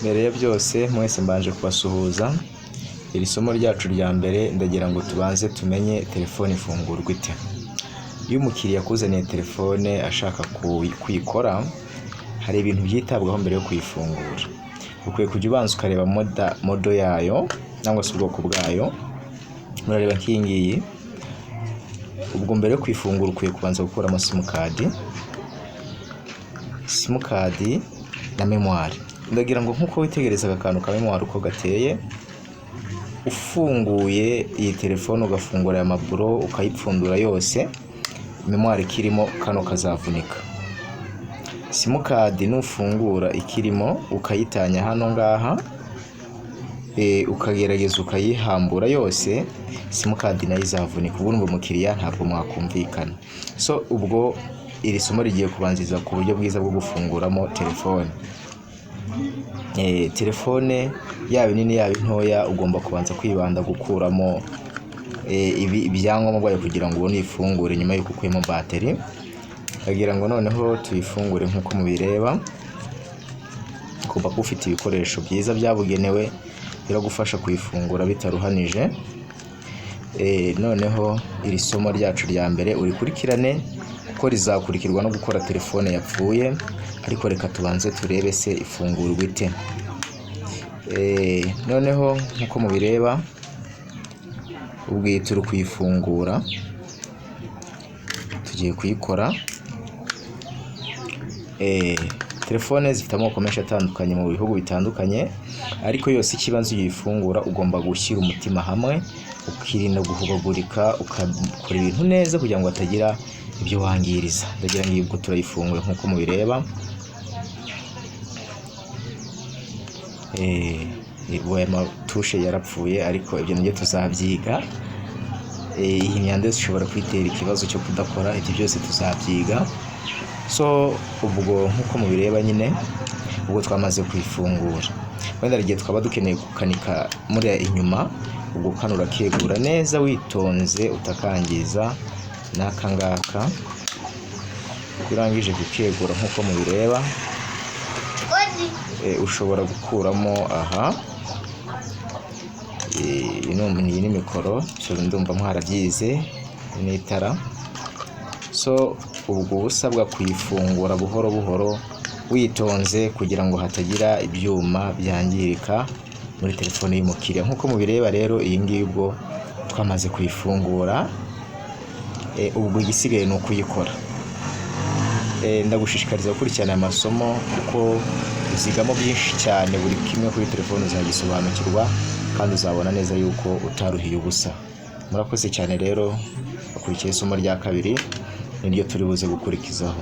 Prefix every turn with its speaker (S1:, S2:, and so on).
S1: Mbere ya byose mwese mbanje kubasuhuza. Iri somo ryacu rya mbere ndagira ngo tubanze tumenye telefone ifungurwa ite. Iyo umukiriya akuzaniye telefone ashaka kuyikora, hari ibintu byitabwaho mbere yo kuyifungura. Ukwiye kujya ubanza ukareba modo yayo cyangwa se ubwoko bwayo. Murareba nk'iyi ngiyi. Ubwo mbere yo kuyifungura ukwiye kubanza gukuramo simukadi na memoire. Ndagira ngo nkuko witegereza akantu ka memoire uko gateye, ufunguye iyi telefone ugafungura aya maburo ukayipfundura yose, memoire ikirimo kano kazavunika. Simukadi nufungura ikirimo ukayitanya hano ngaha, ukagerageza ukayihambura yose, simukadi nayo izavunika. Ubwo umukiriya ntabwo mwakumvikana. So ubwo iri somo rigiye kubanziza ku buryo bwiza bwo gufunguramo telefone. Telefone yaba nini yaba ntoya ugomba kubanza kwibanda gukuramo ibyangombwa byayo kugira ngo ubone ifungure nyuma yo kukuyemo bateri. Agira ngo noneho tuyifungure nkuko mubireba. Kuba ufite ibikoresho byiza byabugenewe biragufasha kuyifungura bitaruhanije. Noneho iri somo ryacu rya mbere urikurikirane kuko rizakurikirwa no gukora telefone yapfuye, ariko reka tubanze turebe se ifungurwa ite. Noneho nkuko mubireba ubwo turi kuyifungura, tugiye kuyikora. Telefone zifite amoko menshi atandukanye mu bihugu bitandukanye, ariko yose ikibanza uyifungura ugomba gushyira umutima hamwe, ukirinda guhubagurika, ukakora ibintu neza kugira ngo hatagira ibyo wangiriza. Ndagira ngo ubwo turayifungura nkuko mubireba. Aya matushe yarapfuye, ariko ibyo nibyo tuzabyiga. Iyi myanda ishobora kwitera ikibazo cyo kudakora, ibyo byose tuzabyiga. So ubwo nkuko mubireba nyine, ubwo twamaze kuyifungura, wenda igihe twaba dukeneye gukanika muri inyuma, ubwo kano urakegura neza witonze utakangiza n'aka ngaka. Urangije kukegura nkuko mubireba, ushobora gukuramo aha. Iyi ni mikoro, ndumva mwarabyize, n'itara. So ubwo usabwa kuyifungura buhoro buhoro witonze kugira ngo hatagira ibyuma byangirika muri telefone y'umukiriya. Nkuko mubireba rero, iyi ngiyi ubwo twamaze kuyifungura, ubwo igisigaye ni ukuyikora. Ndagushishikariza gukurikirana amasomo kuko uzigamo byinshi cyane. Buri kimwe kuri telefone uzagisobanukirwa kandi uzabona neza yuko utaruhiye ubusa. Murakoze cyane rero, bakurikiye isomo rya kabiri niryo turi buze gukurikizaho.